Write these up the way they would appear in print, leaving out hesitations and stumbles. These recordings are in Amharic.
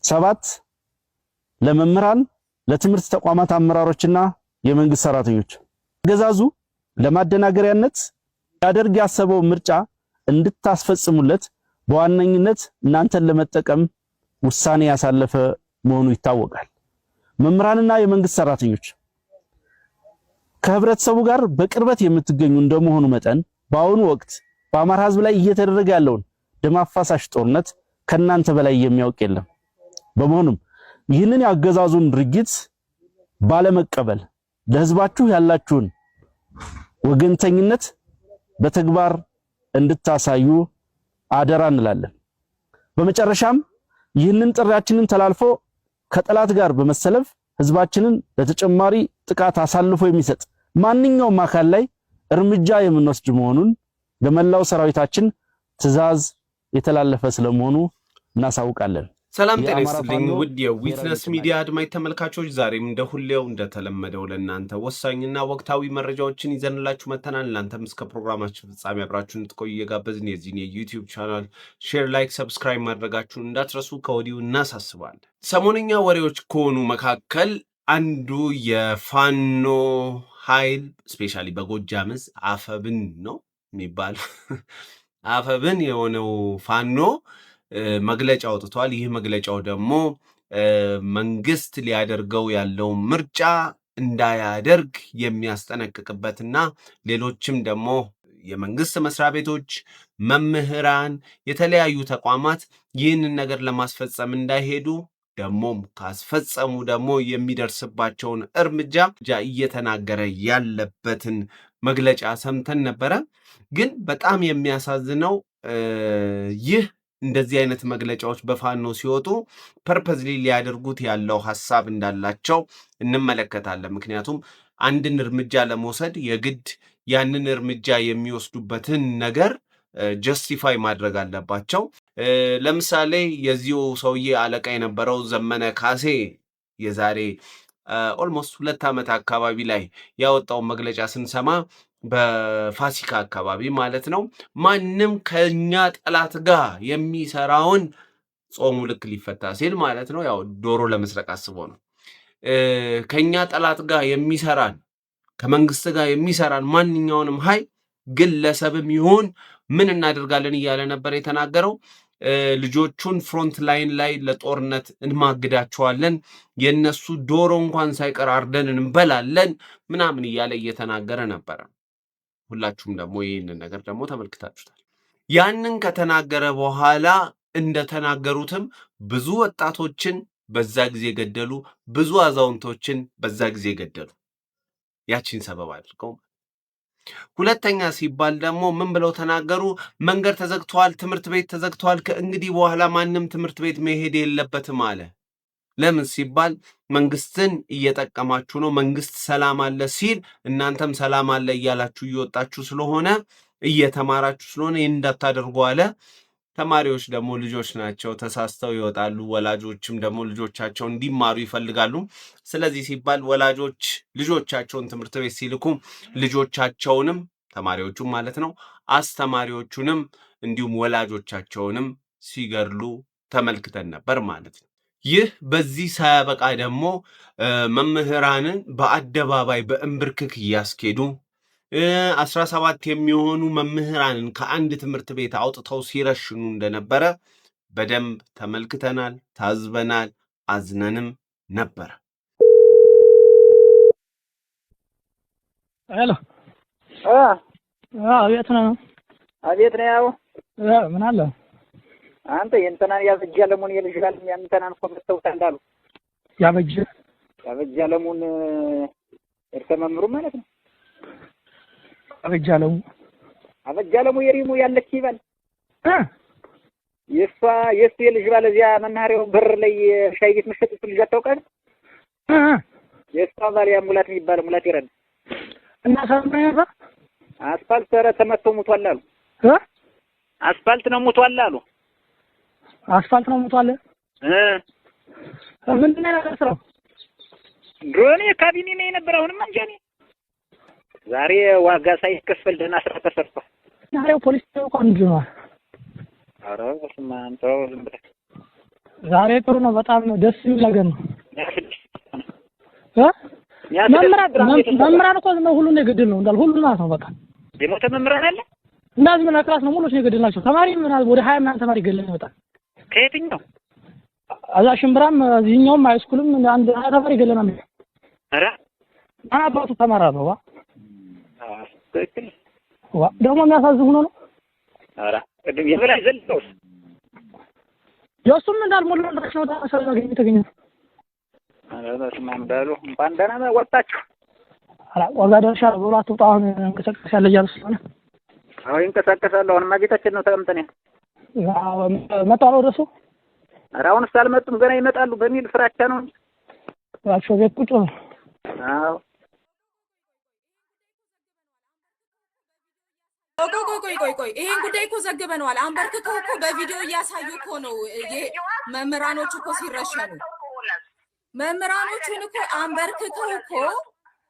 7 ለመምህራን ለትምህርት ተቋማት አመራሮችና የመንግስት ሰራተኞች አገዛዙ ለማደናገሪያነት ያደርግ ያሰበው ምርጫ እንድታስፈጽሙለት በዋነኝነት እናንተን ለመጠቀም ውሳኔ ያሳለፈ መሆኑ ይታወቃል። መምህራንና የመንግስት ሰራተኞች ከህብረተሰቡ ጋር በቅርበት የምትገኙ እንደመሆኑ መጠን በአሁኑ ወቅት በአማራ ህዝብ ላይ እየተደረገ ያለውን ደም አፋሳሽ ጦርነት ከናንተ በላይ የሚያውቅ የለም። በመሆኑም ይህንን ያገዛዙን ድርጊት ባለመቀበል ለህዝባችሁ ያላችሁን ወገንተኝነት በተግባር እንድታሳዩ አደራ እንላለን። በመጨረሻም ይህንን ጥሪያችንን ተላልፎ ከጠላት ጋር በመሰለፍ ህዝባችንን ለተጨማሪ ጥቃት አሳልፎ የሚሰጥ ማንኛውም አካል ላይ እርምጃ የምንወስድ መሆኑን ለመላው ሰራዊታችን ትዕዛዝ የተላለፈ ስለመሆኑ እናሳውቃለን። ሰላም ጤና ይስጥልኝ ውድ የዊትነስ ሚዲያ አድማጭ ተመልካቾች፣ ዛሬም እንደ ሁሌው እንደተለመደው ለእናንተ ወሳኝና ወቅታዊ መረጃዎችን ይዘንላችሁ መተናል። እናንተም እስከ ፕሮግራማችን ፍጻሜ አብራችሁን እንድትቆዩ እየጋበዝን የዚህን የዩቲዩብ ቻናል ሼር፣ ላይክ፣ ሰብስክራይብ ማድረጋችሁን እንዳትረሱ ከወዲሁ እናሳስባለን። ሰሞነኛ ወሬዎች ከሆኑ መካከል አንዱ የፋኖ ኃይል ስፔሻሊ በጎጃም ዕዝ አፈብን ነው የሚባለው አፈብን የሆነው ፋኖ መግለጫ አውጥቷል። ይህ መግለጫው ደግሞ መንግስት ሊያደርገው ያለው ምርጫ እንዳያደርግ የሚያስጠነቅቅበትና ሌሎችም ደግሞ የመንግስት መስሪያ ቤቶች፣ መምህራን፣ የተለያዩ ተቋማት ይህንን ነገር ለማስፈጸም እንዳይሄዱ ደግሞም ካስፈጸሙ ደግሞ የሚደርስባቸውን እርምጃ እየተናገረ ያለበትን መግለጫ ሰምተን ነበረ። ግን በጣም የሚያሳዝነው ይህ እንደዚህ አይነት መግለጫዎች በፋኖ ሲወጡ ፐርፐዝሊ ሊያደርጉት ያለው ሐሳብ እንዳላቸው እንመለከታለን። ምክንያቱም አንድን እርምጃ ለመውሰድ የግድ ያንን እርምጃ የሚወስዱበትን ነገር ጀስቲፋይ ማድረግ አለባቸው። ለምሳሌ የዚሁ ሰውዬ አለቃ የነበረው ዘመነ ካሴ የዛሬ ኦልሞስት 2 ዓመት አካባቢ ላይ ያወጣው መግለጫ ስንሰማ በፋሲካ አካባቢ ማለት ነው፣ ማንም ከኛ ጠላት ጋር የሚሰራውን ጾሙ ልክ ሊፈታ ሲል ማለት ነው፣ ያው ዶሮ ለመስረቅ አስቦ ነው። ከኛ ጠላት ጋር የሚሰራን ከመንግስት ጋር የሚሰራን ማንኛውንም ኃይል ግለሰብም ይሁን ምን እናደርጋለን እያለ ነበር የተናገረው። ልጆቹን ፍሮንት ላይን ላይ ለጦርነት እንማግዳቸዋለን፣ የነሱ ዶሮ እንኳን ሳይቀር አርደን እንበላለን ምናምን እያለ እየተናገረ ነበረ። ሁላችሁም ደግሞ ይህንን ነገር ደግሞ ተመልክታችሁታል። ያንን ከተናገረ በኋላ እንደተናገሩትም ብዙ ወጣቶችን በዛ ጊዜ ገደሉ፣ ብዙ አዛውንቶችን በዛ ጊዜ ገደሉ። ያቺን ሰበብ አድርገው። ሁለተኛ ሲባል ደግሞ ምን ብለው ተናገሩ? መንገድ ተዘግቷል፣ ትምህርት ቤት ተዘግቷል፣ ከእንግዲህ በኋላ ማንም ትምህርት ቤት መሄድ የለበትም አለ። ለምን ሲባል መንግስትን እየጠቀማችሁ ነው። መንግስት ሰላም አለ ሲል እናንተም ሰላም አለ እያላችሁ እየወጣችሁ ስለሆነ እየተማራችሁ ስለሆነ እንዳታደርጉ አለ። ተማሪዎች ደግሞ ልጆች ናቸው፣ ተሳስተው ይወጣሉ። ወላጆችም ደግሞ ልጆቻቸው እንዲማሩ ይፈልጋሉ። ስለዚህ ሲባል ወላጆች ልጆቻቸውን ትምህርት ቤት ሲልኩ ልጆቻቸውንም ተማሪዎቹም ማለት ነው አስተማሪዎቹንም እንዲሁም ወላጆቻቸውንም ሲገድሉ ተመልክተን ነበር ማለት ነው። ይህ በዚህ ሳያበቃ ደግሞ መምህራንን በአደባባይ በእንብርክክ እያስኬዱ 17 የሚሆኑ መምህራንን ከአንድ ትምህርት ቤት አውጥተው ሲረሽኑ እንደነበረ በደንብ ተመልክተናል፣ ታዝበናል፣ አዝነንም ነበር። ሄሎ የት ነው? አቤት ነው። ያው ምን አለ አንተ የእንተናን ያበጅ አለሙን የልጅላል የእንተናን ኮምስተውታ እንዳሉ ያበጅ አለሙን እርተመምሩ ማለት ነው። አበጅ አለሙ የሪሙ ያለች ይባል የሱ የልጅ ባለ እዚያ መናኸሪያው በር ላይ ሻይ ቤት መሸጥ ልጅ አታውቃል? የሷ ባል ያ ሙላት የሚባል ሙላት ይረዳ እና ሳምራባ አስፋልት ኧረ ተመቶ ሙቷል አሉ። አስፋልት ነው ሙቷል አሉ። አስፋልት ነው ሙቷል። ምንድን ነው ያሰራው? ድሮኔ ካቢኔ ነው የነበረው። አሁንም አንጃኔ ዛሬ ዋጋ ሳይከፈል ደህና ስራ ተሰርቷል። ዛሬው ፖሊስ ተቆንጆ ነው። ኧረ በስመ አብ ተው ዝም ብለህ ዛሬ ጥሩ ነው። በጣም ደስ የሚል ነገር ነው። መምህራን እኮ ነው ሁሉን የገደል ነው እንዳል ሁሉ ማለት ነው። በቃ የሞተ መምህራን አለ እንደዚህ ምን ክላስ ነው ሙሉስ ነው የገደልናቸው። ተማሪ ምናምን ወደ 20 ምናምን ተማሪ ገለኝ ይወጣል። ከየትኛው አዛ ሽምብራም እዚህኛውም ሃይስኩልም አንድ ተማሪ ገለናል። ኧረ አባቱ ተማራ ነው። ትክክል ደግሞ የሚያሳዝን ሆኖ ነው። ኧረ ቅድም የበላይ ዘልተውስ የእሱም እንዳልሞላ ድረስ ነው ታሰራ ገኝ ኧረ በስመ አብ በሉ እንኳን ደህና ወጣችሁ። ኧረ ዋጋ ደርሻ ብሎ አትውጣ አሁን እንቀሳቀስ ያለ እያሉ ስለሆነ አዎ ይንቀሳቀሳሉ። አሁንማ ቤታችን ነው ተቀምጠን ያው መጣው ወደሱ። ኧረ አሁንስ አልመጡም ገና ይመጣሉ በሚል ፍራቻ ነው እንጂ ዋቸው ቤት ቁጭ ነው። አዎ ቆይ ይሄን ጉዳይ እኮ ዘግበነዋል። አንበርክከው እኮ በቪዲዮ እያሳዩ እኮ ነው መምህራኖቹ እኮ ሲረሸኑ መምህራኖቹን እኮ አንበርክከው እኮ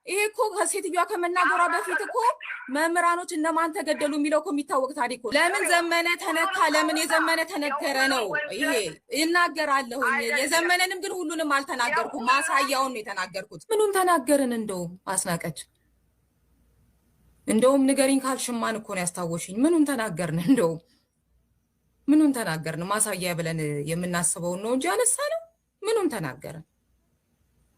ይሄ እኮ ከሴትዮዋ ከመናገሯ በፊት እኮ መምህራኖች እነማን ተገደሉ የሚለው እኮ የሚታወቅ ታሪክ ነው። ለምን ዘመነ ተነካ? ለምን የዘመነ ተነገረ ነው ይሄ ይናገራለሁ። የዘመነንም ግን ሁሉንም አልተናገርኩም። ማሳያውን ነው የተናገርኩት። ምኑን ተናገርን? እንደው አስናቀች እንደውም ንገሪኝ ካልሽማን እኮ ነው ያስታወሽኝ። ምኑን ተናገርን? እንደውም ምኑን ተናገርን? ማሳያ ብለን የምናስበውን ነው እንጂ አነሳነው። ምኑን ተናገርን?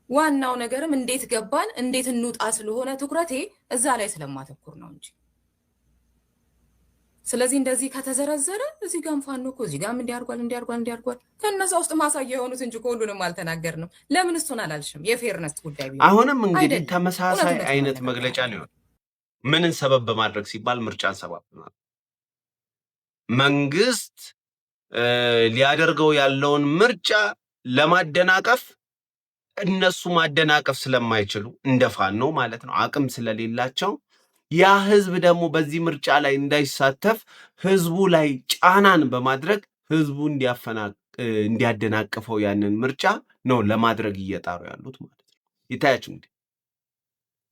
ዋናው ነገርም እንዴት ገባን እንዴት እንውጣ ስለሆነ ትኩረቴ እዛ ላይ ስለማተኩር ነው እንጂ። ስለዚህ እንደዚህ ከተዘረዘረ እዚህ ጋር ፋኖ እኮ እዚህ ጋር እንዲያርጓል ከነዛ ውስጥ ማሳያ የሆኑት እንጂ ሁሉንም አልተናገርንም። ለምን እሱን አላልሽም? የፌርነስ ጉዳይ ቢሆን አሁንም እንግዲህ ተመሳሳይ አይነት መግለጫ ነው። ምንን ሰበብ በማድረግ ሲባል ምርጫን ሰበብ በማድረግ መንግስት ሊያደርገው ያለውን ምርጫ ለማደናቀፍ እነሱ ማደናቀፍ ስለማይችሉ እንደፋን ነው ማለት ነው፣ አቅም ስለሌላቸው ያ ህዝብ ደግሞ በዚህ ምርጫ ላይ እንዳይሳተፍ ህዝቡ ላይ ጫናን በማድረግ ህዝቡ እንዲያደናቅፈው ያንን ምርጫ ነው ለማድረግ እየጣሩ ያሉት ማለት ነው። ይታያችሁ እንግዲህ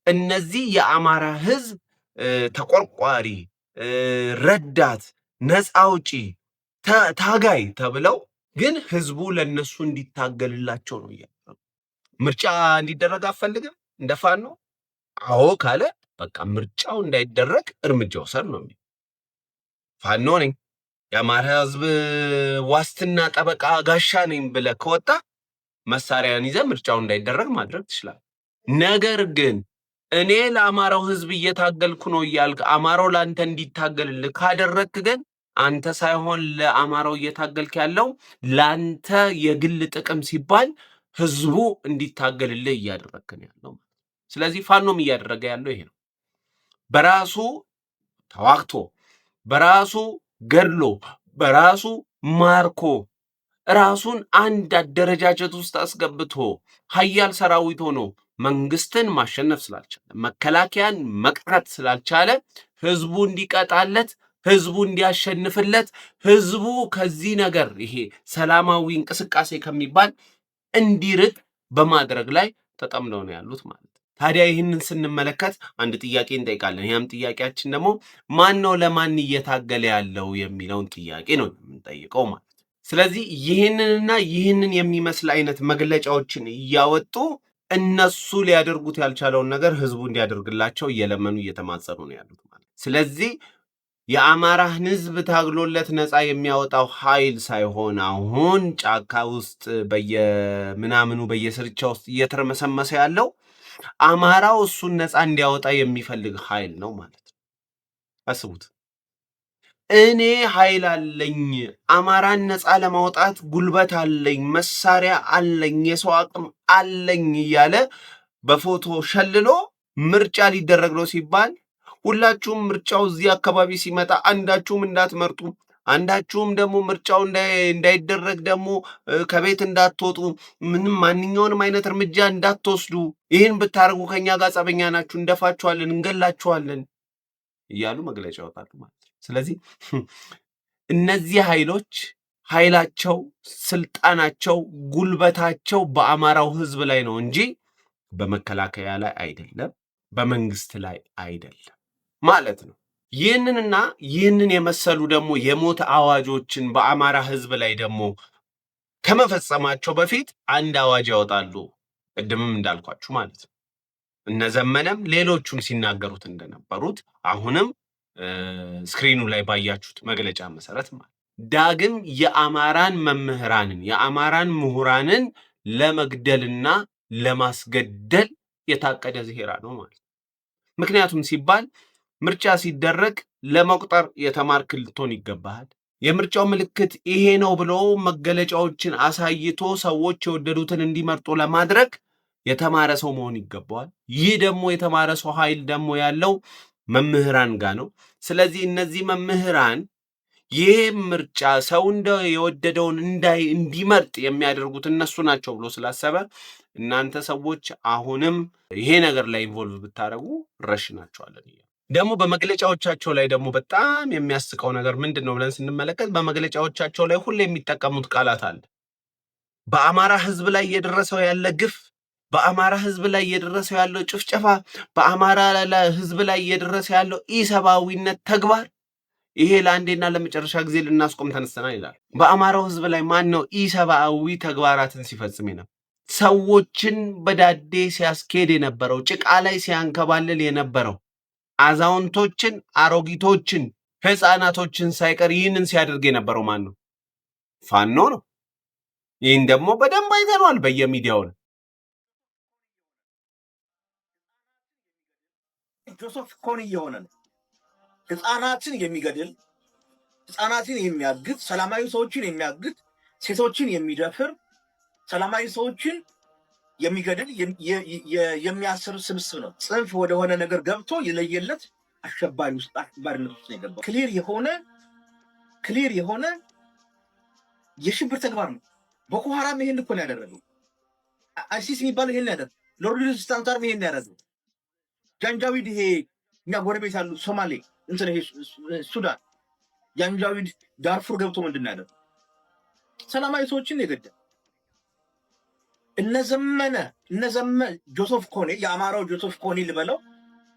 እነዚህ የአማራ ህዝብ ተቆርቋሪ፣ ረዳት፣ ነፃ አውጪ፣ ታጋይ ተብለው ግን ህዝቡ ለነሱ እንዲታገልላቸው ነው እያሉ ምርጫ እንዲደረግ አፈልግም እንደፋን ነው። አዎ ካለ በቃ ምርጫው እንዳይደረግ እርምጃ ወሰድ ነው። ፋኖ ነኝ የአማራ ህዝብ ዋስትና ጠበቃ ጋሻ ነኝ ብለህ ከወጣ መሳሪያን ይዘህ ምርጫው እንዳይደረግ ማድረግ ትችላለህ። ነገር ግን እኔ ለአማራው ህዝብ እየታገልኩ ነው እያልክ አማራው ላንተ እንዲታገልልህ ካደረግክ ግን አንተ ሳይሆን ለአማራው እየታገልክ ያለው ላንተ የግል ጥቅም ሲባል ህዝቡ እንዲታገልልህ እያደረግክ ነው ያለው። ስለዚህ ፋኖም እያደረገ ያለው ይሄ ነው። በራሱ ተዋግቶ በራሱ ገድሎ በራሱ ማርኮ ራሱን አንድ አደረጃጀት ውስጥ አስገብቶ ኃያል ሰራዊት ሆኖ መንግስትን ማሸነፍ ስላልቻለ መከላከያን መቅረት ስላልቻለ ህዝቡ እንዲቀጣለት ህዝቡ እንዲያሸንፍለት ህዝቡ ከዚህ ነገር ይሄ ሰላማዊ እንቅስቃሴ ከሚባል እንዲርቅ በማድረግ ላይ ተጠምደው ነው ያሉት ማለት። ታዲያ ይህንን ስንመለከት አንድ ጥያቄ እንጠይቃለን። ያም ጥያቄያችን ደግሞ ማን ነው ለማን እየታገለ ያለው የሚለውን ጥያቄ ነው የምንጠይቀው ማለት። ስለዚህ ይህንንና ይህንን የሚመስል አይነት መግለጫዎችን እያወጡ እነሱ ሊያደርጉት ያልቻለውን ነገር ህዝቡ እንዲያደርግላቸው እየለመኑ እየተማጸኑ ነው ያሉት ማለት። ስለዚህ የአማራን ህዝብ ታግሎለት ነፃ የሚያወጣው ኃይል ሳይሆን አሁን ጫካ ውስጥ በየምናምኑ በየስርቻ ውስጥ እየተረመሰመሰ ያለው አማራው እሱን ነፃ እንዲያወጣ የሚፈልግ ኃይል ነው ማለት ነው። አስቡት። እኔ ኃይል አለኝ፣ አማራን ነፃ ለማውጣት ጉልበት አለኝ፣ መሳሪያ አለኝ፣ የሰው አቅም አለኝ እያለ በፎቶ ሸልሎ ምርጫ ሊደረግ ነው ሲባል ሁላችሁም ምርጫው እዚህ አካባቢ ሲመጣ አንዳችሁም እንዳትመርጡ፣ አንዳችሁም ደግሞ ምርጫው እንዳይደረግ ደግሞ ከቤት እንዳትወጡ፣ ምንም ማንኛውንም አይነት እርምጃ እንዳትወስዱ፣ ይህን ብታደርጉ ከኛ ጋር ጸበኛ ናችሁ፣ እንደፋችኋለን፣ እንገላችኋለን እያሉ መግለጫ ያወጣሉ ማለት ነው። ስለዚህ እነዚህ ኃይላቸው፣ ስልጣናቸው፣ ጉልበታቸው በአማራው ህዝብ ላይ ነው እንጂ በመከላከያ ላይ አይደለም፣ በመንግስት ላይ አይደለም ማለት ነው። ይህንንና ይህንን የመሰሉ ደግሞ የሞት አዋጆችን በአማራ ህዝብ ላይ ደግሞ ከመፈጸማቸው በፊት አንድ አዋጅ ያወጣሉ። ቅድምም እንዳልኳችሁ ማለት ነው። እነዘመነም ሌሎቹም ሲናገሩት እንደነበሩት አሁንም ስክሪኑ ላይ ባያችሁት መግለጫ መሰረት ማለት ዳግም የአማራን መምህራንን የአማራን ምሁራንን ለመግደልና ለማስገደል የታቀደ ዜራ ነው ማለት። ምክንያቱም ሲባል ምርጫ ሲደረግ ለመቁጠር የተማርክ ልትሆን ይገባሃል። የምርጫው ምልክት ይሄ ነው ብሎ መገለጫዎችን አሳይቶ ሰዎች የወደዱትን እንዲመርጡ ለማድረግ የተማረ ሰው መሆን ይገባዋል። ይህ ደግሞ የተማረ ሰው ኃይል ደግሞ ያለው መምህራን ጋር ነው። ስለዚህ እነዚህ መምህራን ይህ ምርጫ ሰው የወደደውን እንዲመርጥ የሚያደርጉት እነሱ ናቸው ብሎ ስላሰበ እናንተ ሰዎች አሁንም ይሄ ነገር ላይ ኢንቮልቭ ብታደርጉ ረሽናቸዋለን። ደግሞ በመግለጫዎቻቸው ላይ ደግሞ በጣም የሚያስቀው ነገር ምንድነው ብለን ስንመለከት በመግለጫዎቻቸው ላይ ሁሌ የሚጠቀሙት ቃላት አለ። በአማራ ህዝብ ላይ እየደረሰው ያለ ግፍ፣ በአማራ ህዝብ ላይ እየደረሰው ያለው ጭፍጨፋ፣ በአማራ ህዝብ ላይ እየደረሰ ያለው ኢሰብአዊነት ተግባር ይሄ ለአንዴና ለመጨረሻ ጊዜ ልናስቆም ተነስተናል ይላል። በአማራው ህዝብ ላይ ማን ነው ኢሰብአዊ ተግባራትን ሲፈጽም ነው? ሰዎችን በዳዴ ሲያስኬድ የነበረው፣ ጭቃ ላይ ሲያንከባልል የነበረው፣ አዛውንቶችን፣ አሮጊቶችን፣ ህፃናቶችን ሳይቀር ይህንን ሲያደርግ የነበረው ማን ነው? ፋኖ ነው። ይህን ደግሞ በደንብ አይተነዋል በየሚዲያው ነው። ጆሴፍ ኮኒ የሆነ ነው። ህፃናትን የሚገድል፣ ህፃናትን የሚያግት፣ ሰላማዊ ሰዎችን የሚያግት፣ ሴቶችን የሚደፍር፣ ሰላማዊ ሰዎችን የሚገድል የሚያስር ስብስብ ነው። ጽንፍ ወደሆነ ነገር ገብቶ የለየለት አሸባሪ ውስጥ አሸባሪነት ውስጥ የገባው ክሊር የሆነ የሽብር ተግባር ነው። ቦኮ ሐራም ይሄን እኮ ነው ያደረገው። አይሲስ የሚባለው ይሄን ያደረገው። ሎርድ ስታንታርም ይሄን ያደረገው። ጃንጃዊድ ይሄ እኛ ጎረቤት ያሉ ሶማሌ እንትን ይሄ ሱዳን ጃንጃዊድ ዳርፉር ገብቶ ምንድን ያደረገው? ሰላማዊ ሰዎችን የገደለ እነዘመነ ጆሴፍ ኮኒ የአማራው ጆሴፍ ኮኒ ልበለው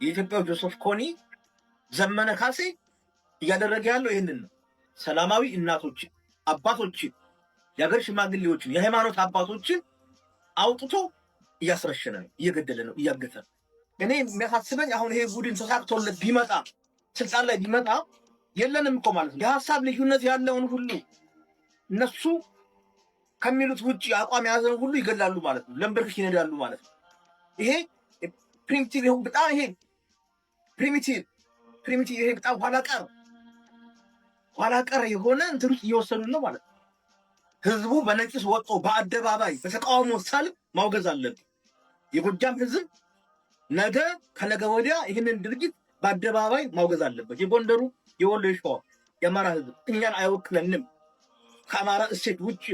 የኢትዮጵያው ጆሴፍ ኮኒ ዘመነ ካሴ እያደረገ ያለው ይህንን ነው። ሰላማዊ እናቶችን፣ አባቶችን፣ የሀገር ሽማግሌዎችን፣ የሃይማኖት አባቶችን አውጥቶ እያስረሸነ ነው፣ እየገደለ ነው፣ እያገተ ነው። እኔ የሚያሳስበኝ አሁን ይሄ ቡድን ተሳክቶለት ቢመጣ ስልጣን ላይ ቢመጣ የለንም እኮ ማለት ነው። የሀሳብ ልዩነት ያለውን ሁሉ እነሱ ከሚሉት ውጭ አቋም የያዘውን ሁሉ ይገላሉ ማለት ነው። ለምበርክሽ ይነዳሉ ማለት ነው። ይሄ ፕሪሚቲቭ በጣም ይሄ ፕሪሚቲቭ ይሄ በጣም ኋላ ቀር የሆነ እንትን ውስጥ እየወሰዱ ነው ማለት ነው። ህዝቡ በነቂስ ወጥቶ በአደባባይ በተቃውሞ ሰልፍ ማውገዝ አለብን። የጎጃም ህዝብ ነገ ከነገ ወዲያ ይህንን ድርጊት በአደባባይ ማውገዝ አለበት። የጎንደሩ፣ የወሎ፣ የሸዋ የአማራ ህዝብ እኛን አይወክለንም፣ ከአማራ እሴት ውጭ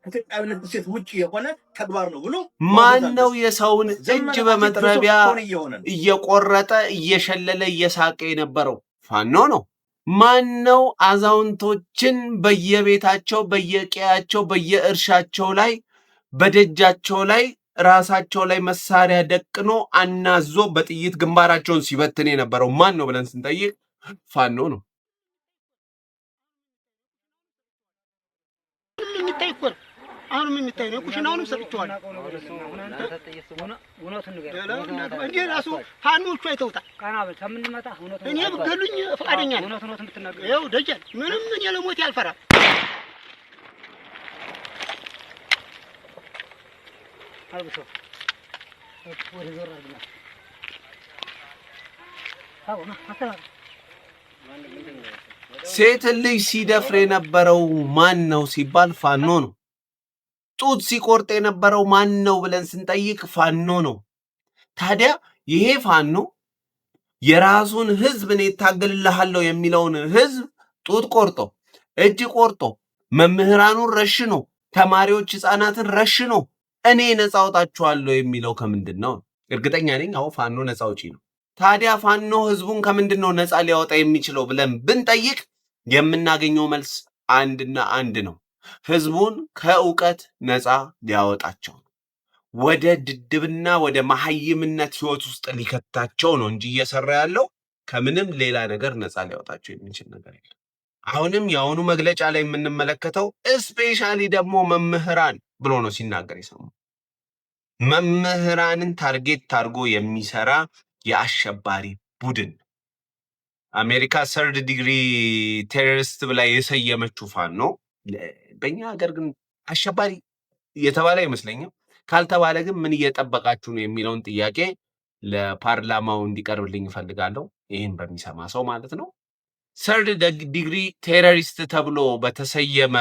ከኢትዮጵያዊነት እሴት ውጭ የሆነ ተግባር ነው ብሎ ማን ነው የሰውን እጅ በመጥረቢያ እየቆረጠ እየሸለለ እየሳቀ የነበረው? ፋኖ ነው። ማን ነው አዛውንቶችን በየቤታቸው በየቀያቸው በየእርሻቸው ላይ በደጃቸው ላይ ራሳቸው ላይ መሳሪያ ደቅኖ አናዞ በጥይት ግንባራቸውን ሲበትን የነበረው ማን ነው ብለን ስንጠይቅ ፋኖ ነው። አሁንም የሚታይ ነው። ኩሽናውንም ሰጥቼዋለሁ። እንዴ ራሱ ፋኖቹ አይተውታል። እኔ ብገሉኝ ፈቃደኛ ነኝ። ይኸው ደጀን ምንም እኔ ለሞት ያልፈራል። ሴት ልጅ ሲደፍር የነበረው ማን ነው ሲባል ፋኖ ነው። ጡት ሲቆርጥ የነበረው ማን ነው ብለን ስንጠይቅ ፋኖ ነው። ታዲያ ይሄ ፋኖ የራሱን ህዝብ እኔ እታገልልሃለሁ የሚለውን ህዝብ ጡት ቆርጦ እጅ ቆርጦ መምህራኑን ረሽኖ ተማሪዎች ህፃናትን ረሽኖ እኔ ነፃ አውጣችኋለሁ የሚለው ከምንድን ነው? እርግጠኛ ነኝ አዎ ፋኖ ነፃ አውጪ ነው። ታዲያ ፋኖ ህዝቡን ከምንድን ነው ነፃ ሊያወጣ የሚችለው ብለን ብንጠይቅ የምናገኘው መልስ አንድና አንድ ነው። ህዝቡን ከእውቀት ነፃ ሊያወጣቸው ነው። ወደ ድድብና ወደ መሐይምነት ህይወት ውስጥ ሊከታቸው ነው እንጂ እየሰራ ያለው ከምንም ሌላ ነገር ነፃ ሊያወጣቸው የሚችል ነገር የለም። አሁንም የአሁኑ መግለጫ ላይ የምንመለከተው ስፔሻሊ ደግሞ መምህራን ብሎ ነው ሲናገር የሰማው። መምህራንን ታርጌት አድርጎ የሚሰራ የአሸባሪ ቡድን አሜሪካ ሰርድ ዲግሪ ቴሮሪስት ብላ የሰየመችው ፋኖ በእኛ ሀገር ግን አሸባሪ የተባለ አይመስለኝም። ካልተባለ ግን ምን እየጠበቃችሁ ነው የሚለውን ጥያቄ ለፓርላማው እንዲቀርብልኝ እፈልጋለሁ። ይህን በሚሰማ ሰው ማለት ነው። ሰርድ ዲግሪ ቴሮሪስት ተብሎ በተሰየመ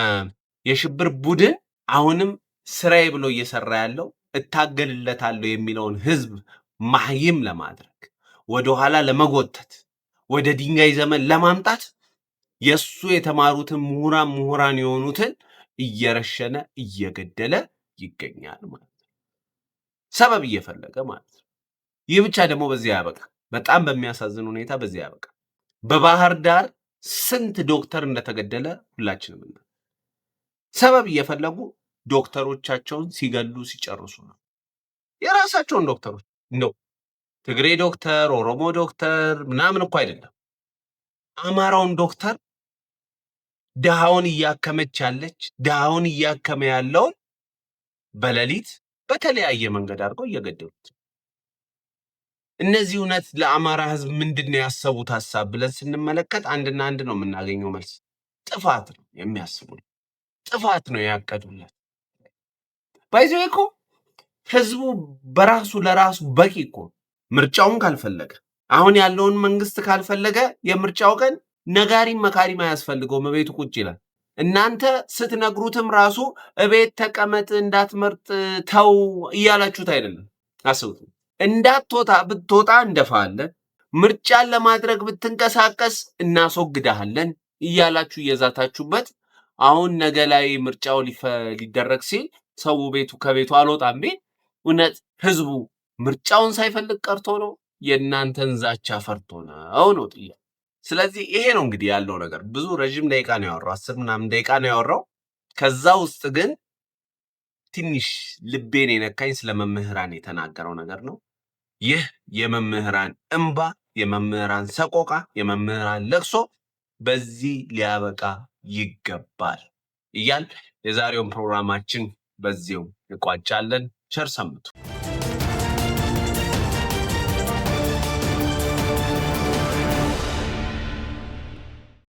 የሽብር ቡድን አሁንም ስራዬ ብሎ እየሰራ ያለው እታገልለታለሁ የሚለውን ህዝብ ማህይም ለማድረግ ወደኋላ ለመጎተት ወደ ድንጋይ ዘመን ለማምጣት የሱ የተማሩትን ምሁራን የሆኑትን እየረሸነ እየገደለ ይገኛል ማለት ነው። ሰበብ እየፈለገ ማለት ነው። ይህ ብቻ ደግሞ በዚህ ያበቃ። በጣም በሚያሳዝን ሁኔታ በዚህ ያበቃ። በባህር ዳር ስንት ዶክተር እንደተገደለ ሁላችንም እና ሰበብ እየፈለጉ ዶክተሮቻቸውን ሲገሉ ሲጨርሱ ነው። የራሳቸውን ዶክተሮች እንደው ትግሬ ዶክተር፣ ኦሮሞ ዶክተር ምናምን እኮ አይደለም። አማራውን ዶክተር ድሃውን እያከመች ያለች ድሃውን እያከመ ያለውን በሌሊት በተለያየ መንገድ አድርገው እየገደሉት። እነዚህ እውነት ለአማራ ህዝብ ምንድነው ያሰቡት ሐሳብ ብለን ስንመለከት አንድና አንድ ነው የምናገኘው መልስ። ጥፋት ነው የሚያስቡት፣ ጥፋት ነው ያቀዱለት። ባይዘው እኮ ህዝቡ በራሱ ለራሱ በቂ እኮ ምርጫውን ካልፈለገ አሁን ያለውን መንግስት ካልፈለገ የምርጫው ቀን ነጋሪም መካሪም አያስፈልገውም፣ ቤቱ ቁጭ ይላል። እናንተ ስትነግሩትም ራሱ እቤት ተቀመጥ እንዳትመርጥ ተው እያላችሁት አይደለም። አስቡት። እንዳትወጣ ብትወጣ እንደፋለን፣ ምርጫን ለማድረግ ብትንቀሳቀስ እናስወግዳለን እያላችሁ እየዛታችሁበት አሁን ነገ ላይ ምርጫው ሊደረግ ሲል ሰው ቤቱ ከቤቱ አልወጣም ቢል እውነት ህዝቡ ምርጫውን ሳይፈልግ ቀርቶ ነው የእናንተን ዛቻ ፈርቶ ነው ጥያቄ። ስለዚህ ይሄ ነው እንግዲህ ያለው ነገር። ብዙ ረጅም ደቂቃ ነው ያወራው፣ 10 ምናምን ደቂቃ ነው ያወራው። ከዛ ውስጥ ግን ትንሽ ልቤን የነካኝ ስለ መምህራን የተናገረው ነገር ነው። ይህ የመምህራን እንባ፣ የመምህራን ሰቆቃ፣ የመምህራን ለቅሶ በዚህ ሊያበቃ ይገባል እያል የዛሬውን ፕሮግራማችን በዚሁ እንቋጫለን። ቸር ሰንብቱ።